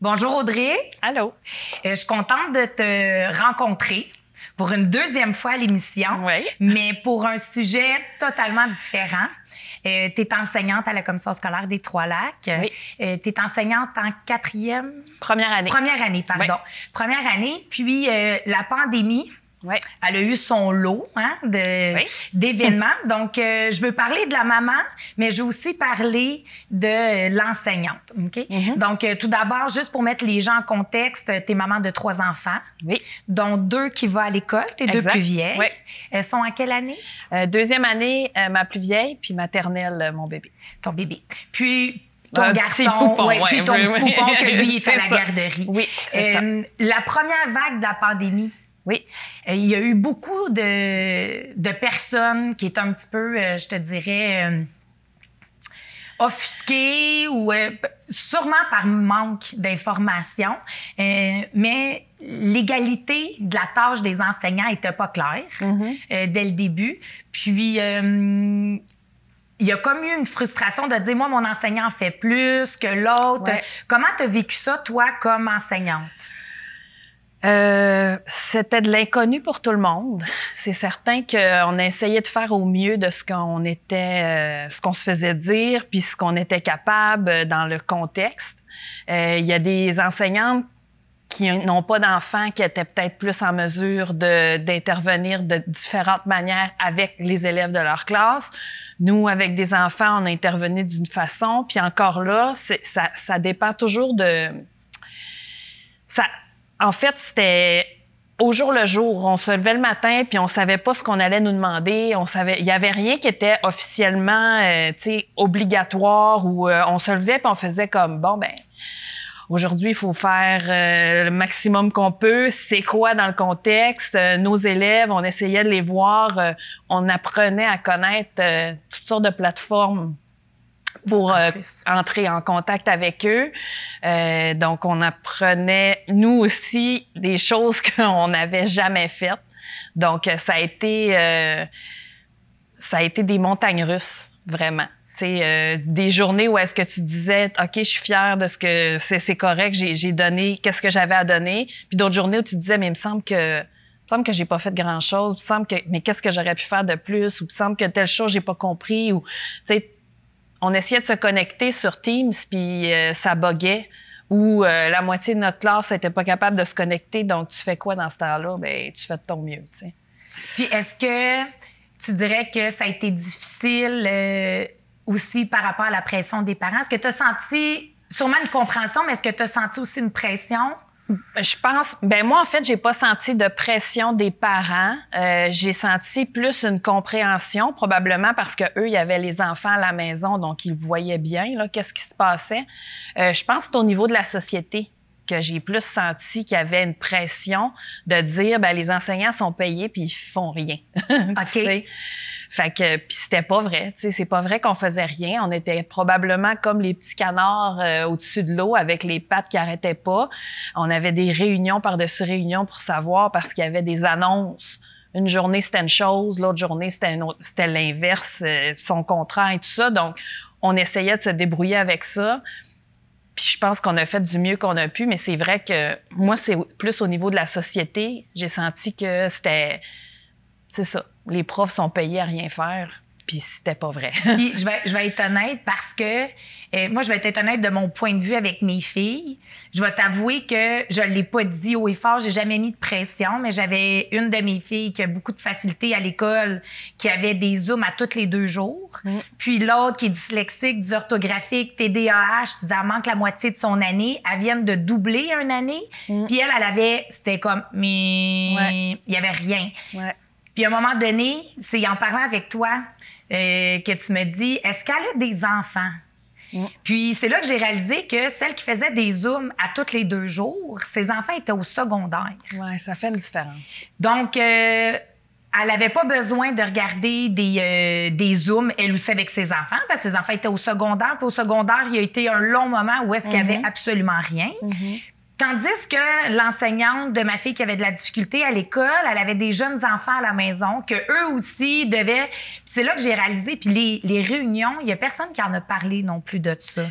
Bonjour Audrey. Allô. Je suis contente de te rencontrer pour une deuxième fois à l'émission, Oui. mais pour un sujet totalement différent. Tu es enseignante à la Commission scolaire des Trois-Lacs. Oui. Tu es enseignante en quatrième... Première année. Première année, pardon. Oui. Première année, puis la pandémie... Oui. Elle a eu son lot d'événements. Donc, je veux parler de la maman, mais je veux aussi parler de l'enseignante. OK? Donc, tout d'abord, juste pour mettre les gens en contexte, t'es maman de 3 enfants, Oui. dont 2 qui vont à l'école, tes 2 plus vieilles. Oui. Elles sont en quelle année? Deuxième année, ma plus vieille, puis maternelle, mon bébé. Ton bébé. Puis, ton Un garçon, petit poupon, puis ton petit poupon que lui est à la ça. garderie. Oui, c'est ça. La première vague de la pandémie, Oui. il y a eu beaucoup de personnes qui étaient un petit peu, je te dirais, offusquées ou sûrement par manque d'informations. Mais l'égalité de la tâche des enseignants n'était pas claire dès le début. Puis, il y a comme eu une frustration de dire, moi, mon enseignant en fait plus que l'autre. Ouais. Comment tu as vécu ça, toi, comme enseignante? C'était de l'inconnu pour tout le monde. C'est certain qu'on a essayé de faire au mieux de ce qu'on était, ce qu'on se faisait dire, puis ce qu'on était capable dans le contexte. Il y a des enseignantes qui n'ont pas d'enfants, qui étaient peut-être plus en mesure d'intervenir de différentes manières avec les élèves de leur classe. Nous, avec des enfants, on a intervenu d'une façon, puis encore là, ça dépend toujours de... En fait, c'était au jour le jour. On se levait le matin, puis on savait pas ce qu'on allait nous demander. Il y avait rien qui était officiellement, obligatoire, ou on se levait puis on faisait comme, bon, ben aujourd'hui, il faut faire le maximum qu'on peut. C'est quoi dans le contexte? Nos élèves, on essayait de les voir. On apprenait à connaître toutes sortes de plateformes pour entrer en contact avec eux. Donc, on apprenait, nous aussi, des choses qu'on n'avait jamais faites. Donc, ça a été des montagnes russes, vraiment. Des journées où est-ce que tu disais, OK, je suis fière de ce que c'est correct, j'ai donné, qu'est-ce que j'avais à donner. Puis d'autres journées où tu disais, mais il me semble que j'ai pas fait grand-chose. Il me semble que, mais qu'est-ce que j'aurais pu faire de plus? Ou il me semble que telle chose, j'ai pas compris. Ou, tu sais, on essayait de se connecter sur Teams, puis ça buguait. Ou la moitié de notre classe n'était pas capable de se connecter. Donc, tu fais quoi dans ce temps-là? Bien, tu fais de ton mieux, tu sais. Puis, est-ce que tu dirais que ça a été difficile aussi par rapport à la pression des parents? Est-ce que tu as senti sûrement une compréhension, mais est-ce que tu as senti aussi une pression? Je pense, moi, en fait, j'ai pas senti de pression des parents. J'ai senti plus une compréhension, probablement parce que eux, il y avait les enfants à la maison, donc ils voyaient bien, là, qu'est-ce qui se passait. Je pense que c'est au niveau de la société que j'ai plus senti qu'il y avait une pression de dire, les enseignants sont payés puis ils font rien. OK. Fait que, puis c'était pas vrai, tu sais, c'est pas vrai qu'on faisait rien. On était probablement comme les petits canards au-dessus de l'eau avec les pattes qui arrêtaient pas. On avait des réunions par-dessus réunions pour savoir parce qu'il y avait des annonces. Une journée, c'était une chose, l'autre journée, c'était l'inverse, son contrat et tout ça. Donc, on essayait de se débrouiller avec ça. Puis je pense qu'on a fait du mieux qu'on a pu, mais c'est vrai que moi, c'est plus au niveau de la société. J'ai senti que c'était... C'est ça. Les profs sont payés à rien faire, puis c'était pas vrai. Puis je vais être honnête parce que moi, je vais être honnête de mon point de vue avec mes filles. Je vais t'avouer que je l'ai pas dit haut et fort, j'ai jamais mis de pression, mais j'avais une de mes filles qui a beaucoup de facilité à l'école, qui avait des Zooms à tous les 2 jours. Puis l'autre qui est dyslexique, dysorthographique, TDAH, elle manque la moitié de son année. Elle vient de doubler une année. Puis elle avait, c'était comme, mais il y avait rien. Ouais. Puis à un moment donné, c'est en parlant avec toi que tu me dis, est-ce qu'elle a des enfants? Puis c'est là que j'ai réalisé que celle qui faisait des Zooms à tous les 2 jours, ses enfants étaient au secondaire. Oui, ça fait une différence. Donc, elle n'avait pas besoin de regarder des Zooms, elle aussi, avec ses enfants, parce que ses enfants étaient au secondaire. Puis au secondaire, il y a été un long moment où est-ce qu'il n'y avait absolument rien. Tandis que l'enseignante de ma fille qui avait de la difficulté à l'école, elle avait des jeunes enfants à la maison que eux aussi devaient... Puis c'est là que j'ai réalisé, puis les réunions, il y a personne qui en a parlé non plus de ça.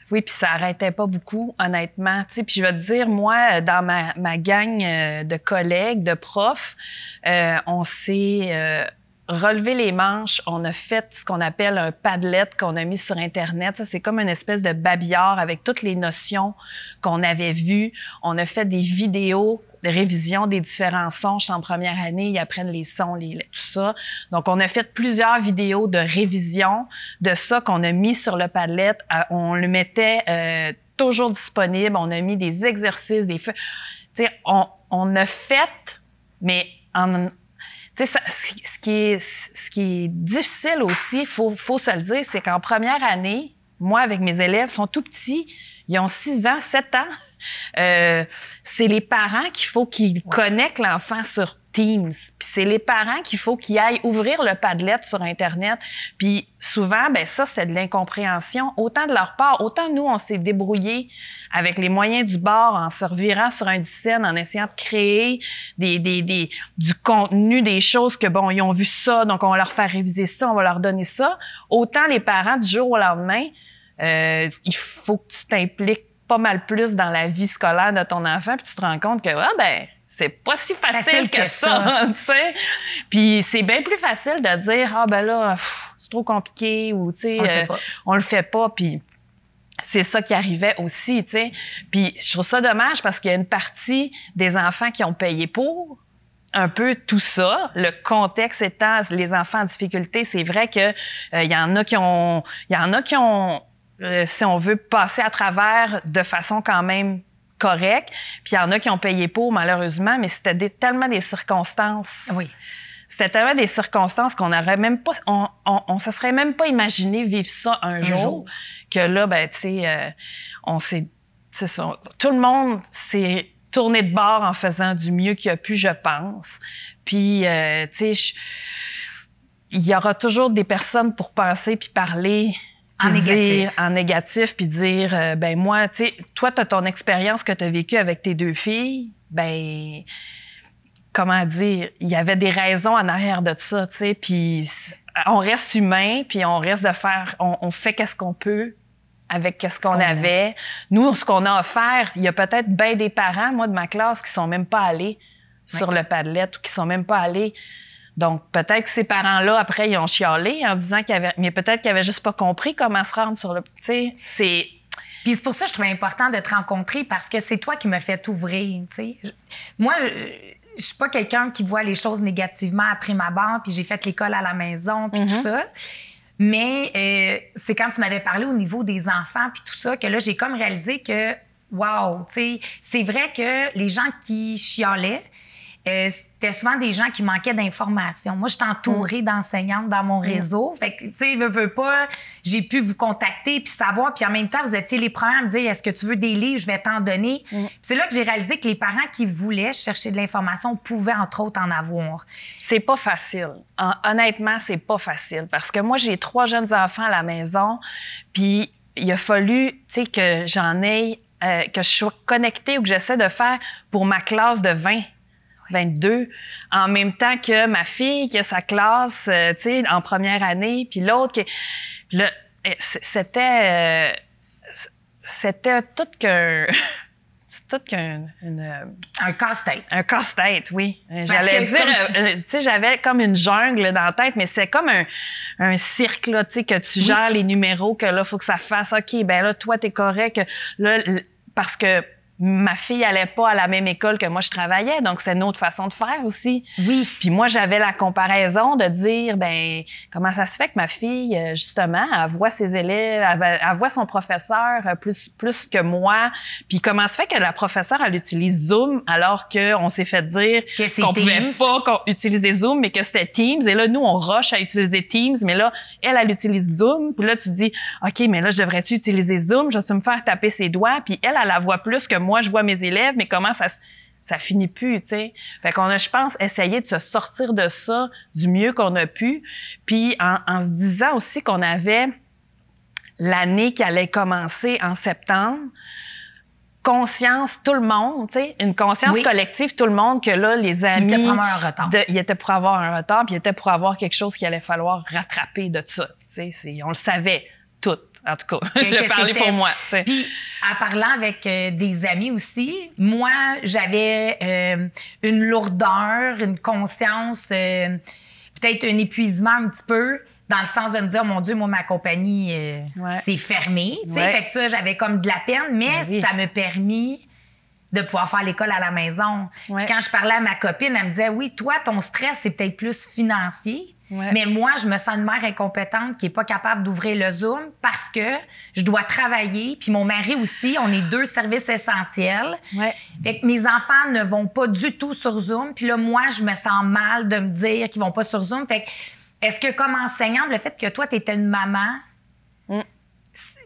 Oui, puis ça arrêtait pas beaucoup, honnêtement. Tu sais, puis je vais te dire, moi, dans ma gang de collègues, de profs, on s'est relevé les manches. On a fait ce qu'on appelle un Padlet qu'on a mis sur Internet. Ça, c'est comme une espèce de babillard avec toutes les notions qu'on avait vues. On a fait des vidéos de révision des différents sons. Je suis en première année, ils apprennent les sons, tout ça. Donc, on a fait plusieurs vidéos de révision de ça qu'on a mis sur le Padlet. On le mettait toujours disponible. On a mis des exercices, des feux. Tu sais, on a fait, mais tu sais, ce qui est difficile aussi, faut se le dire, c'est qu'en première année, moi, avec mes élèves, sont tout petits, ils ont 6 ans, 7 ans. C'est les parents qu'il faut qu'ils connectent l'enfant sur Teams. Puis c'est les parents qu'il faut qu'ils aillent ouvrir le Padlet sur Internet. Puis souvent, ben ça, c'est de l'incompréhension. Autant de leur part, autant nous, on s'est débrouillés avec les moyens du bord, en se revirant sur un scène, en essayant de créer du contenu, des choses que, bon, ils ont vu ça, donc on va leur faire réviser ça, on va leur donner ça. Autant les parents, du jour au lendemain, il faut que tu t'impliques pas mal plus dans la vie scolaire de ton enfant, puis tu te rends compte que, c'est pas si facile que ça, tu sais. Puis c'est bien plus facile de dire, ben là, c'est trop compliqué, ou, tu sais, on le fait pas, puis c'est ça qui arrivait aussi, tu sais. Puis je trouve ça dommage parce qu'il y a une partie des enfants qui ont payé pour un peu tout ça. Le contexte étant les enfants en difficulté, c'est vrai que il y en a qui ont, si on veut, passer à travers de façon quand même correcte. Puis il y en a qui ont payé pour, malheureusement, mais c'était tellement des circonstances. Oui. C'était tellement des circonstances qu'on n'aurait même pas, on se serait même pas imaginé vivre ça un jour. Que là, ben, tu sais, c'est ça. Tout le monde s'est tourné de bord en faisant du mieux qu'il a pu, je pense. Puis, tu sais, il y aura toujours des personnes pour penser puis parler en négatif, puis dire, ben moi, tu sais, toi, tu as ton expérience que tu as vécue avec tes 2 filles, ben, comment dire, il y avait des raisons en arrière de ça, tu sais, puis on reste humain, puis on reste de faire, on fait qu'est-ce qu'on peut avec qu'est-ce qu'on avait. Nous, ce qu'on a offert, il y a peut-être bien des parents, moi, de ma classe, qui sont même pas allés sur le Padlet ou qui sont même pas allés. Donc, peut-être que ces parents-là, après, ils ont chialé en disant mais peut-être qu'ils avaient juste pas compris comment se rendre sur le, tu sais, c'est... Puis c'est pour ça que je trouvais important de te rencontrer parce que c'est toi qui me fait ouvrir, tu sais. Moi, je suis pas quelqu'un qui voit les choses négativement après ma barre, puis j'ai fait l'école à la maison, puis tout ça. Mais c'est quand tu m'avais parlé au niveau des enfants, puis tout ça, que là, j'ai comme réalisé que, wow, tu sais, c'est vrai que les gens qui chialaient, c'était souvent des gens qui manquaient d'informations. Moi, je suis entourée d'enseignantes dans mon réseau. Fait que, tu sais, veux pas, j'ai pu vous contacter puis savoir. Puis en même temps, vous étiez les premiers à me dire, est-ce que tu veux des livres? Je vais t'en donner. C'est là que j'ai réalisé que les parents qui voulaient chercher de l'information pouvaient, entre autres, en avoir. C'est pas facile. Honnêtement, c'est pas facile. Parce que moi, j'ai 3 jeunes enfants à la maison. Puis il a fallu, tu sais, que j'en ai, que je sois connectée ou que j'essaie de faire pour ma classe de 22, en même temps que ma fille qui a sa classe, tu sais, en première année, puis l'autre qui... C'était tout qu'un... Un casse-tête. Un casse-tête, oui. J'allais dire, tu sais, j'avais comme une jungle dans la tête, mais c'est comme un cirque, là, tu sais, que tu gères les numéros, que là, il faut que ça fasse. OK, ben là, toi, t'es correct. Là, parce que ma fille allait pas à la même école que moi je travaillais, donc c'est une autre façon de faire aussi. Oui. Puis moi, j'avais la comparaison de dire, ben comment ça se fait que ma fille, justement, elle voit ses élèves, elle voit son professeur plus que moi. Puis comment ça se fait que la professeure, elle utilise Zoom alors qu'on s'est fait dire qu'on pouvait pas utiliser Zoom, mais que c'était Teams. Et là, nous, on rush à utiliser Teams, mais là, elle utilise Zoom. Puis là, tu te dis, OK, mais là, je devrais-tu utiliser Zoom? Je vais-tu me faire taper ses doigts? Puis elle la voit plus que moi, je vois mes élèves, mais comment ça finit plus, tu sais. Fait qu'on a, je pense, essayé de se sortir de ça du mieux qu'on a pu. Puis en se disant aussi qu'on avait l'année qui allait commencer en septembre, conscience, tout le monde, tu sais, une conscience collective, tout le monde, que là, les amis... Ils étaient pour avoir un retard. Ils étaient pour avoir un retard, puis ils étaient pour avoir quelque chose qu'il allait falloir rattraper de ça, tu sais. On le savait. toutes. En tout cas, je vais parler pour moi. T'sais. Puis, en parlant avec des amis aussi, moi, j'avais une lourdeur, une conscience, peut-être un épuisement un petit peu, dans le sens de me dire, mon Dieu, moi, ma compagnie, c'est fermé. Fait que ça, j'avais comme de la peine, mais ça m'a permis de pouvoir faire l'école à la maison. Puis quand je parlais à ma copine, elle me disait, oui, toi, ton stress, c'est peut-être plus financier. Mais moi, je me sens une mère incompétente qui n'est pas capable d'ouvrir le Zoom parce que je dois travailler. Puis mon mari aussi, on est 2 services essentiels. Fait que mes enfants ne vont pas du tout sur Zoom. Puis là, moi, je me sens mal de me dire qu'ils vont pas sur Zoom. Fait que, est-ce que comme enseignante, le fait que toi, tu étais une maman,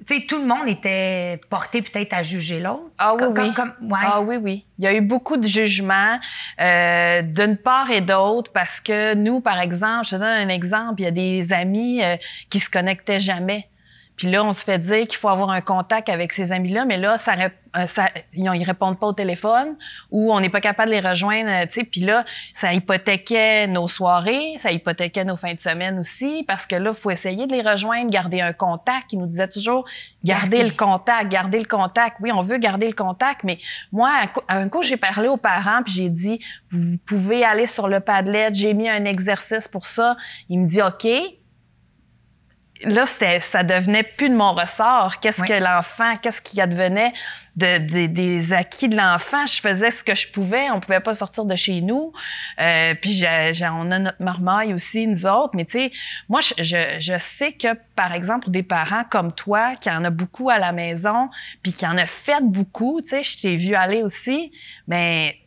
tu sais, tout le monde était porté peut-être à juger l'autre. Ah oui, Ah oui, oui. Il y a eu beaucoup de jugements d'une part et d'autre parce que nous, par exemple, je te donne un exemple, il y a des amis qui se connectaient jamais. Puis là, on se fait dire qu'il faut avoir un contact avec ces amis-là, mais là, ils répondent pas au téléphone ou on n'est pas capable de les rejoindre, tu sais. Puis là, ça hypothéquait nos soirées, ça hypothéquait nos fins de semaine aussi, parce que là, il faut essayer de les rejoindre, garder un contact. Ils nous disaient toujours, garder le contact. Oui, on veut garder le contact, mais moi, un coup, j'ai parlé aux parents, puis j'ai dit, vous pouvez aller sur le Padlet, j'ai mis un exercice pour ça. Il me dit, OK. Là, ça devenait plus de mon ressort. Qu'est-ce qui advenait des acquis de l'enfant? Je faisais ce que je pouvais. On pouvait pas sortir de chez nous. Puis on a notre marmaille aussi, nous autres. Mais tu sais, moi, je sais que, par exemple, pour des parents comme toi, qui en a beaucoup à la maison, puis qui en a fait beaucoup, tu sais, je t'ai vu aller aussi, mais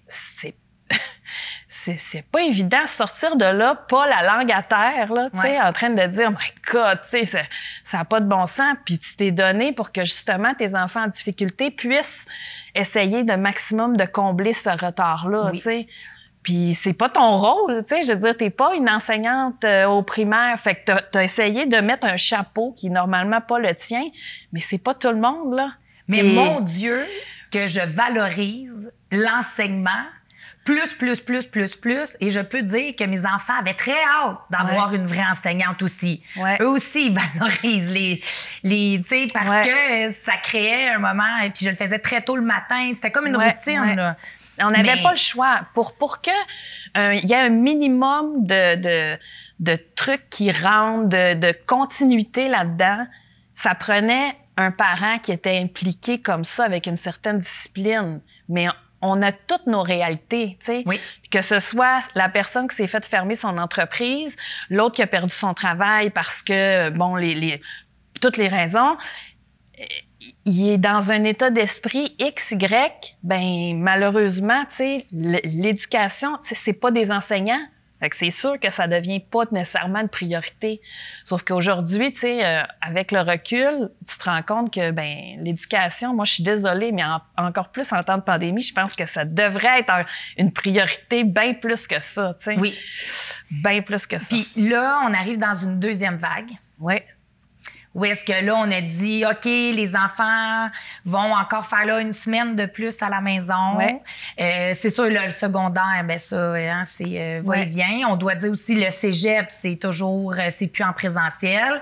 c'est pas évident de sortir de là, pas la langue à terre, là, tu sais, en train de dire, my God, tu sais, ça a pas de bon sens, puis tu t'es donné pour que justement tes enfants en difficulté puissent essayer de maximum de combler ce retard-là, tu sais. Puis c'est pas ton rôle, tu sais, je veux dire, t'es pas une enseignante au primaire, fait que t'as essayé de mettre un chapeau qui est normalement pas le tien, mais c'est pas tout le monde, là. Mais mon Dieu, que je valorise l'enseignement plus. Et je peux dire que mes enfants avaient très hâte d'avoir une vraie enseignante aussi. Eux aussi, ils valorisent tu sais, parce que ça créait un moment, et puis je le faisais très tôt le matin. C'était comme une routine, là. On n'avait pas le choix. Pour que il y ait un minimum de trucs qui rentrent, de continuité là-dedans, ça prenait un parent qui était impliqué comme ça, avec une certaine discipline. Mais on a toutes nos réalités, tu sais. Que ce soit la personne qui s'est faite fermer son entreprise, l'autre qui a perdu son travail parce que, bon, toutes les raisons, il est dans un état d'esprit X, Y, ben malheureusement, tu sais, l'éducation, tu sais, c'est pas des enseignants. Fait que c'est sûr que ça devient pas nécessairement une priorité. Sauf qu'aujourd'hui, tu sais, avec le recul, tu te rends compte que, ben, l'éducation, moi, je suis désolée, mais encore plus en temps de pandémie, je pense que ça devrait être une priorité bien plus que ça, tu sais. Oui. Bien plus que ça. Puis là, on arrive dans une deuxième vague. Oui. Où est-ce que là, on a dit, OK, les enfants vont encore faire là une semaine de plus à la maison. C'est sûr, là, le secondaire, ben ça, hein, c'est va-et-vient. On doit dire aussi le cégep, c'est toujours, c'est plus en présentiel.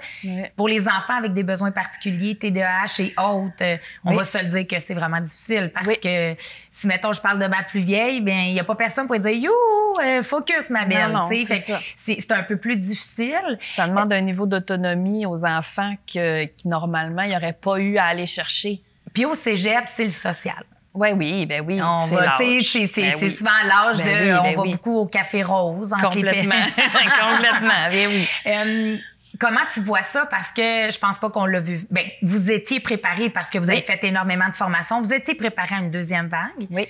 Pour les enfants avec des besoins particuliers, TDAH et autres, on va se le dire que c'est vraiment difficile parce que si, mettons, je parle de ma plus vieille, ben il n'y a pas personne pour dire, you, focus, ma belle. Non, c'est un peu plus difficile. Ça demande un niveau d'autonomie aux enfants qui normalement, il n'y aurait pas eu à aller chercher. Puis au cégep, c'est le social. Oui. On va, tu sais, c'est souvent l'âge on va beaucoup au Café Rose. Complètement. Complètement, oui. Comment tu vois ça? Parce que je pense pas qu'on l'a vu. Bien, vous étiez préparé parce que vous avez fait énormément de formations. Vous étiez préparé à une deuxième vague. Oui.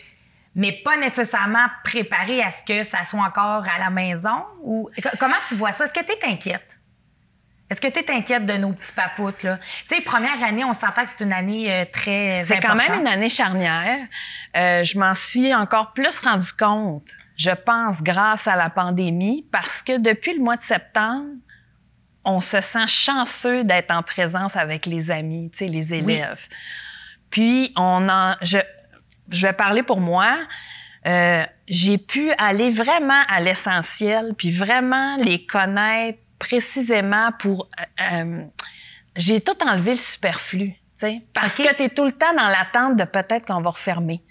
Mais pas nécessairement préparé à ce que ça soit encore à la maison. Ou comment tu vois ça? Est-ce que tu es inquiète? Est-ce que tu es inquiète de nos petits papoutes, là? Tu sais, première année, on s'entend que c'est une année très importante. C'est quand même une année charnière. Je m'en suis encore plus rendu compte, je pense, grâce à la pandémie, parce que depuis le mois de septembre, on se sent chanceux d'être en présence avec les amis, tu sais, les élèves. Oui. Puis, je vais parler pour moi. J'ai pu aller vraiment à l'essentiel, puis vraiment les connaître précisément pour j'ai tout enlevé le superflu, tu sais, parce OK. que tu es tout le temps dans l'attente de peut-être qu'on va refermer.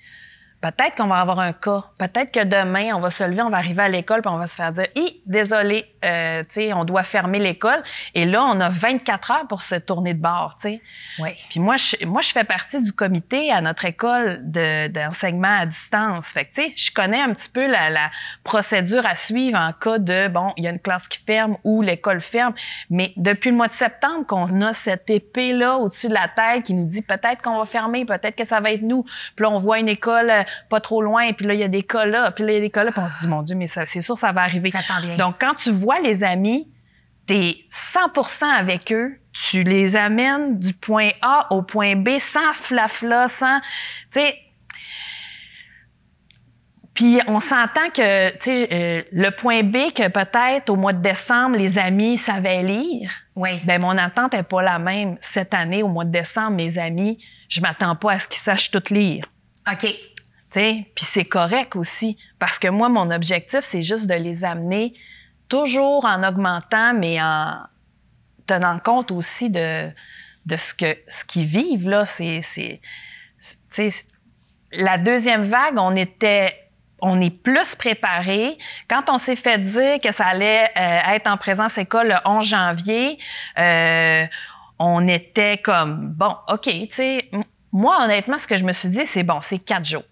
Peut-être qu'on va avoir un cas. Peut-être que demain, on va se lever, on va arriver à l'école, puis on va se faire dire « Hi, désolé, tu sais, on doit fermer l'école. » Et là, on a 24 heures pour se tourner de bord, tu sais. Oui. Puis moi, je fais partie du comité à notre école d'enseignement à distance. Fait que, tu sais, je connais un petit peu la procédure à suivre en cas de, bon, il y a une classe qui ferme ou l'école ferme. Mais depuis le mois de septembre qu'on a cette épée-là au-dessus de la tête qui nous dit peut-être qu'on va fermer, peut-être que ça va être nous. Puis là, on voit une école pas trop loin, puis là, il y a des cas là, puis là, il y a des cas là, puis on se dit, mon Dieu, mais c'est sûr, ça va arriver. Ça s'en vient. Donc, quand tu vois les amis, t'es 100% avec eux, tu les amènes du point A au point B sans flafla, sans, tu sais. Puis on s'entend que, tu sais, le point B que peut-être au mois de décembre, les amis savaient lire. Oui. Ben mon attente n'est pas la même cette année, au mois de décembre, mes amis, je m'attends pas à ce qu'ils sachent tout lire. OK. Puis c'est correct aussi, parce que moi, mon objectif, c'est juste de les amener toujours en augmentant, mais en tenant compte aussi de ce qu'ils vivent, là. La deuxième vague, on est plus préparés. Quand on s'est fait dire que ça allait être en présence école le 11 janvier, on était comme, bon, OK, tu sais, moi, honnêtement, ce que je me suis dit, c'est bon, c'est 4 jours.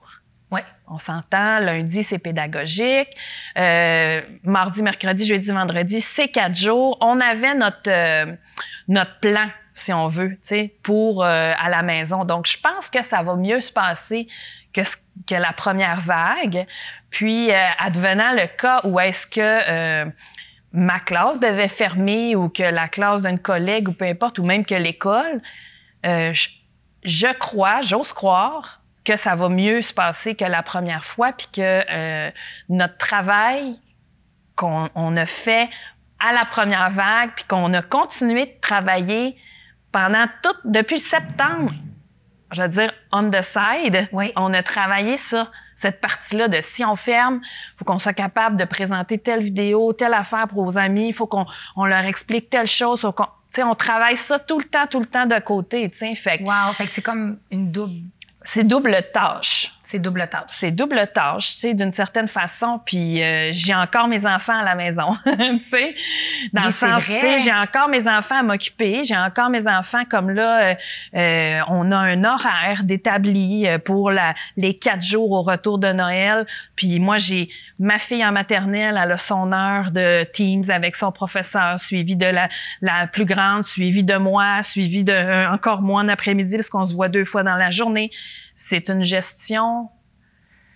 Oui. On s'entend, lundi, c'est pédagogique. Mardi, mercredi, jeudi, vendredi, c'est 4 jours. On avait notre plan, si on veut, tu sais, pour à la maison. Donc, je pense que ça va mieux se passer que la première vague. Puis, advenant le cas où est-ce que ma classe devait fermer ou que la classe d'une collègue ou peu importe, ou même que l'école, j'ose croire que ça va mieux se passer que la première fois, puis que notre travail qu'on a fait à la première vague, puis qu'on a continué de travailler depuis septembre, je veux dire, on the side, oui. On a travaillé ça, cette partie-là de si on ferme, il faut qu'on soit capable de présenter telle vidéo, telle affaire pour aux amis, il faut qu'on leur explique telle chose, on travaille ça tout le temps de côté, tu sais. Fait que, wow, fait que c'est comme une double... C'est double tâche. C'est double tâche. C'est double tâche, tu sais, d'une certaine façon. Puis j'ai encore mes enfants à la maison, tu sais. Dans le sens, tu sais, j'ai encore mes enfants à m'occuper. J'ai encore mes enfants comme là, on a un horaire d'établi pour les 4 jours au retour de Noël. puis moi, j'ai ma fille en maternelle, elle a son heure de Teams avec son professeur, suivi de la plus grande, suivi de moi, suivi de encore moi en après-midi parce qu'on se voit 2 fois dans la journée. C'est une gestion.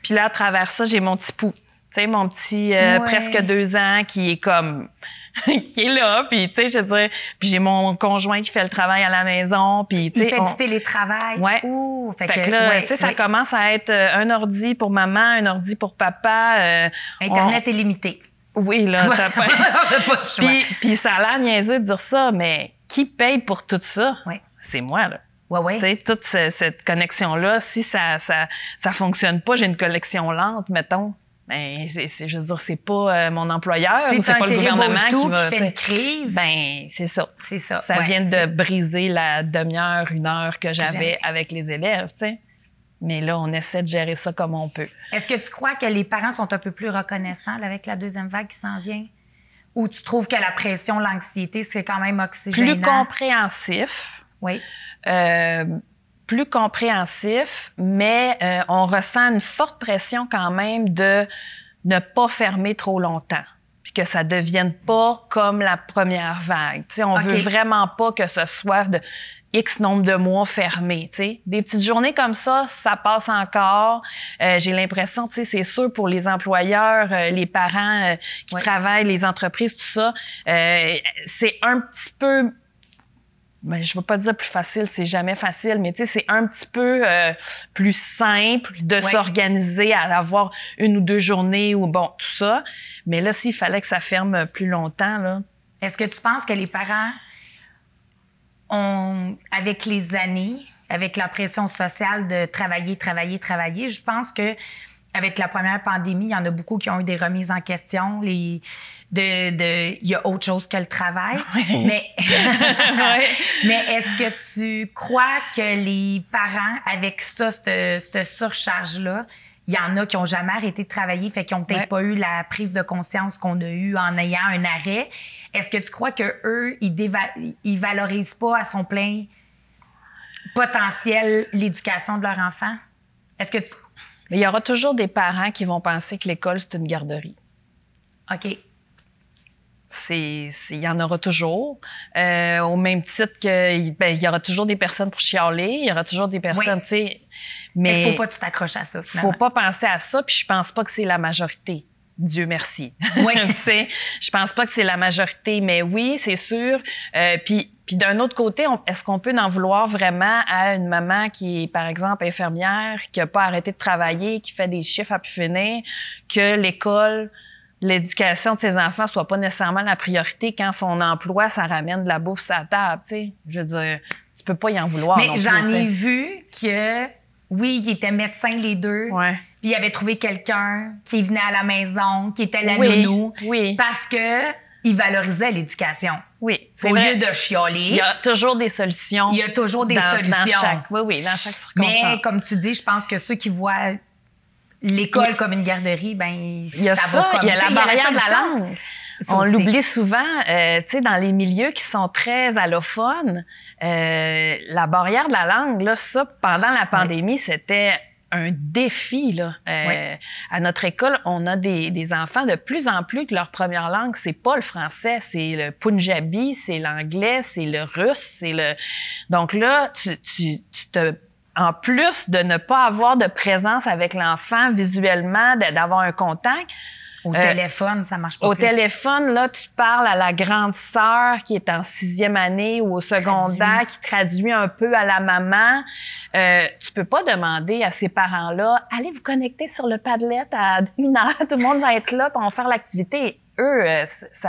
Puis là, à travers ça, j'ai mon petit pou. Tu sais, mon petit presque 2 ans qui est comme... qui est là, puis tu sais, je veux dire... Puis j'ai mon conjoint qui fait le travail à la maison, puis tu sais... Il fait du télétravail. Ouais. Ouh, fait que là, tu sais, ça commence à être un ordi pour maman, un ordi pour papa. Internet est limité. Oui, là, t'as pas... pas le choix. Puis ça a l'air niaiseux de dire ça, mais qui paye pour tout ça? Oui. C'est moi, là. Ouais. Tu sais, toute cette connexion-là, si ça fonctionne pas, j'ai une connexion lente, mettons. Ben, je veux dire, c'est pas mon employeur ou c'est pas le gouvernement qui fait une crise. Ben, c'est ça. C'est ça. Ça vient de briser la demi-heure, 1 heure que j'avais avec les élèves, tu sais. Mais là, on essaie de gérer ça comme on peut. Est-ce que tu crois que les parents sont un peu plus reconnaissants là, avec la deuxième vague qui s'en vient? Ou tu trouves que la pression, l'anxiété, c'est quand même oxygénant? Plus compréhensif. Oui. Plus compréhensif, mais on ressent une forte pression quand même de ne pas fermer trop longtemps, puis que ça devienne pas comme la première vague. Tu sais, on veut vraiment pas que ce soit de X nombre de mois fermés. Tu sais, des petites journées comme ça passe encore. J'ai l'impression, tu sais, c'est sûr pour les employeurs, les parents qui travaillent, les entreprises, tout ça, c'est un petit peu... Ben, je ne vais pas dire plus facile, c'est jamais facile, mais tu sais, c'est un petit peu plus simple de s'organiser, à avoir 1 ou 2 journées ou bon, tout ça. Mais là, s'il fallait que ça ferme plus longtemps, là. Est-ce que tu penses que les parents ont, avec les années, avec la pression sociale de travailler, je pense que avec la première pandémie, il y en a beaucoup qui ont eu des remises en question. Il y a autre chose que le travail. Oui. Mais, mais est-ce que tu crois que les parents, avec ça, cette surcharge-là, il y en a qui n'ont jamais arrêté de travailler, fait qu'ils n'ont peut-être pas eu la prise de conscience qu'on a eue en ayant un arrêt. Est-ce que tu crois qu'eux, ils valorisent pas à son plein potentiel l'éducation de leur enfant? Est-ce que tu... Mais il y aura toujours des parents qui vont penser que l'école, c'est une garderie. OK. Il y en aura toujours. Au même titre qu'il y aura toujours des personnes pour chialer, il y aura toujours des personnes, tu sais. Mais il ne faut pas que tu t'accroches à ça, finalement. Faut pas penser à ça, puis je pense pas que c'est la majorité. Dieu merci. Oui. Tu sais, je pense pas que c'est la majorité, mais oui, c'est sûr. Puis d'un autre côté, est-ce qu'on peut en vouloir vraiment à une maman qui est, par exemple, infirmière, qui a pas arrêté de travailler, qui fait des chiffres à pu finir, que l'école, l'éducation de ses enfants soit pas nécessairement la priorité quand son emploi, ça ramène de la bouffe sur la table, tu sais. Je veux dire, tu peux pas y en vouloir non plus. Mais j'en ai vu que, oui, ils étaient médecins les deux. Ouais. Puis ils avaient trouvé quelqu'un qui venait à la maison, qui était la nounou. Oui. Parce que ils valorisaient l'éducation. Oui. Au lieu de chialer. Il y a toujours des solutions. Il y a toujours des solutions. Dans chaque circonstance. Mais comme tu dis, je pense que ceux qui voient l'école comme une garderie, ben il y a ça va comme... Il y a la barrière de la langue. On l'oublie souvent, tu sais, dans les milieux qui sont très allophones, la barrière de la langue, là, ça, pendant la pandémie, c'était un défi, là. À notre école, on a des enfants de plus en plus que leur première langue, c'est pas le français, c'est le punjabi, c'est l'anglais, c'est le russe, Donc là, en plus de ne pas avoir de présence avec l'enfant visuellement, d'avoir un contact. Au téléphone, ça marche pas Au plus. téléphone, là, tu parles à la grande sœur qui est en 6e année ou au secondaire, qui traduit un peu à la maman. Tu peux pas demander à ces parents-là, allez vous connecter sur le Padlet à 1h, tout le monde va être là, puis on va faire l'activité. Eux,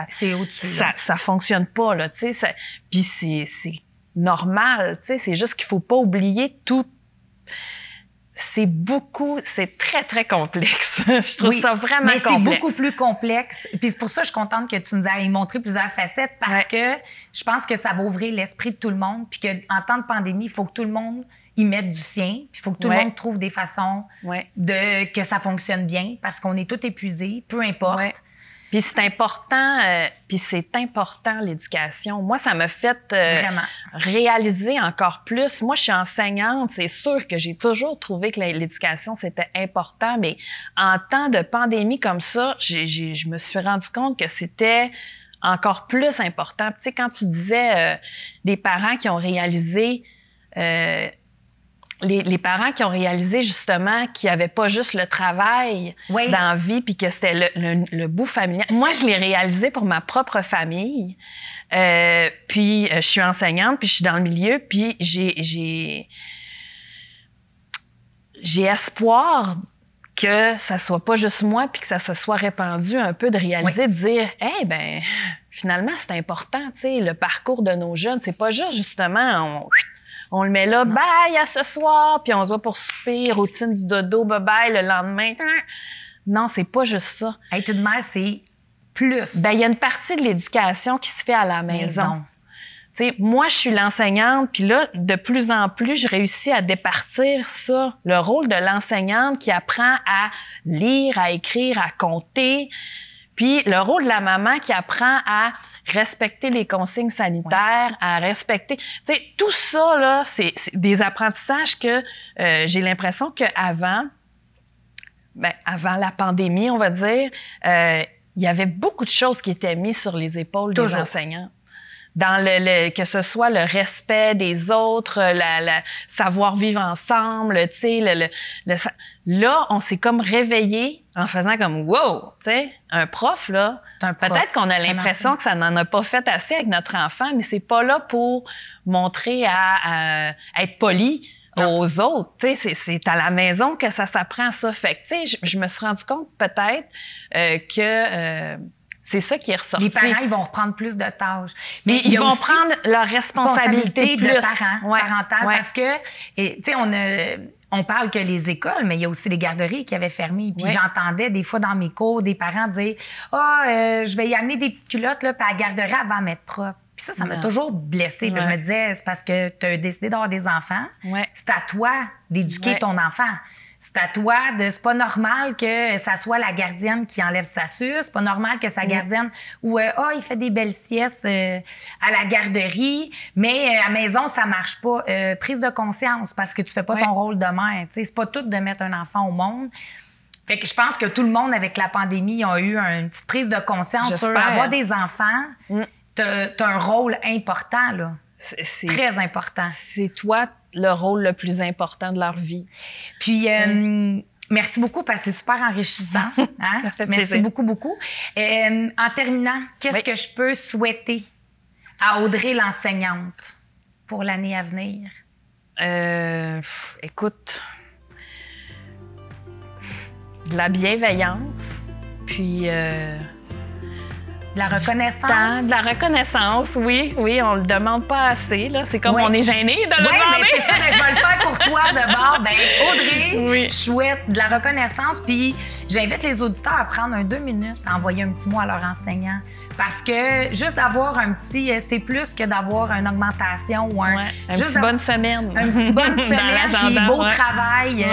c'est au-dessus. Ça fonctionne pas, là, tu sais. Puis c'est normal, tu sais. C'est juste qu'il faut pas oublier tout. C'est très, très complexe. Je trouve ça vraiment complexe. Mais c'est beaucoup plus complexe. Puis c'est pour ça que je suis contente que tu nous aies montré plusieurs facettes parce que je pense que ça va ouvrir l'esprit de tout le monde. Puis qu'en temps de pandémie, il faut que tout le monde y mette du sien. Puis il faut que tout le monde trouve des façons que ça fonctionne bien parce qu'on est tous épuisés, peu importe. Ouais. Puis c'est important, l'éducation. Moi, ça m'a fait réaliser encore plus. Moi, je suis enseignante. C'est sûr que j'ai toujours trouvé que l'éducation, c'était important. Mais en temps de pandémie comme ça, je me suis rendu compte que c'était encore plus important. Tu sais, quand tu disais des parents qui ont réalisé... Les parents qui ont réalisé justement qu'il n'y avait pas juste le travail dans la vie puis que c'était le bout familial. Moi, je l'ai réalisé pour ma propre famille. Puis, je suis enseignante, puis je suis dans le milieu, puis j'ai espoir que ça soit pas juste moi puis que ça se soit répandu un peu, de réaliser, de dire, hey, ben finalement, c'est important, tu sais, le parcours de nos jeunes. C'est pas juste justement... On le met là, bye, à ce soir, puis on se voit pour souper, routine du dodo, bye-bye, le lendemain. Non, c'est pas juste ça. Être une mère, c'est plus. Ben, il y a une partie de l'éducation qui se fait à la maison. Tu sais, moi, je suis l'enseignante, puis là, de plus en plus, je réussis à départir ça, le rôle de l'enseignante qui apprend à lire, à écrire, à compter, puis le rôle de la maman qui apprend à respecter les consignes sanitaires, à respecter... Tu sais, tout ça, là, c'est des apprentissages que j'ai l'impression qu'avant, avant la pandémie, on va dire, il y avait beaucoup de choses qui étaient mises sur les épaules des enseignants. Dans que ce soit le respect des autres, savoir vivre ensemble, tu sais, là, on s'est comme réveillé en faisant comme wow, tu sais, un prof là, peut-être qu'on a l'impression que ça n'en a pas fait assez avec notre enfant, mais c'est pas là pour montrer à être poli aux autres, tu sais, c'est à la maison que ça s'apprend ça. Fait que tu sais, je me suis rendu compte peut-être que c'est ça qui est ressorti. Les parents, ils vont reprendre plus de tâches. Mais ils vont prendre leur responsabilité plus. De parents, parentale, parce que, tu sais, on parle que les écoles, mais il y a aussi les garderies qui avaient fermé. Puis j'entendais des fois dans mes cours des parents dire « je vais y amener des petites culottes, là, puis à la garderie, elle va en mettre propre. » Puis ça m'a toujours blessée. Puis je me disais, c'est parce que tu as décidé d'avoir des enfants. C'est à toi d'éduquer ton enfant. C'est à toi c'est pas normal que ça soit la gardienne qui enlève sa suce. C'est pas normal que sa gardienne ou il fait des belles siestes à la garderie, mais à la maison ça marche pas. Prise de conscience parce que tu fais pas ton rôle de mère. Tu sais, c'est pas tout de mettre un enfant au monde. Fait que je pense que tout le monde avec la pandémie a eu une petite prise de conscience sur avoir des enfants. T'as un rôle important là. C'est très important. C'est toi le rôle le plus important de leur vie. Puis, merci beaucoup parce que c'est super enrichissant. Hein? Merci beaucoup, beaucoup. En terminant, qu'est-ce que je peux souhaiter à Audrey l'enseignante pour l'année à venir? Écoute, de la bienveillance, puis... de la reconnaissance. De la reconnaissance, oui, on le demande pas assez. Là. C'est comme on est gêné de le demander. Oui, c'est ça, je vais le faire pour toi d'abord. Audrey, je souhaite de la reconnaissance. Puis j'invite les auditeurs à prendre 2 minutes, à envoyer un petit mot à leur enseignant. Parce que juste d'avoir un petit, c'est plus que d'avoir une augmentation ou un petit bonne semaine. Un petit bonne semaine, puis beau travail.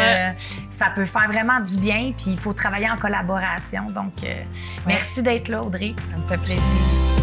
Ça peut faire vraiment du bien, puis il faut travailler en collaboration. Donc, merci d'être là, Audrey. Ça me fait plaisir.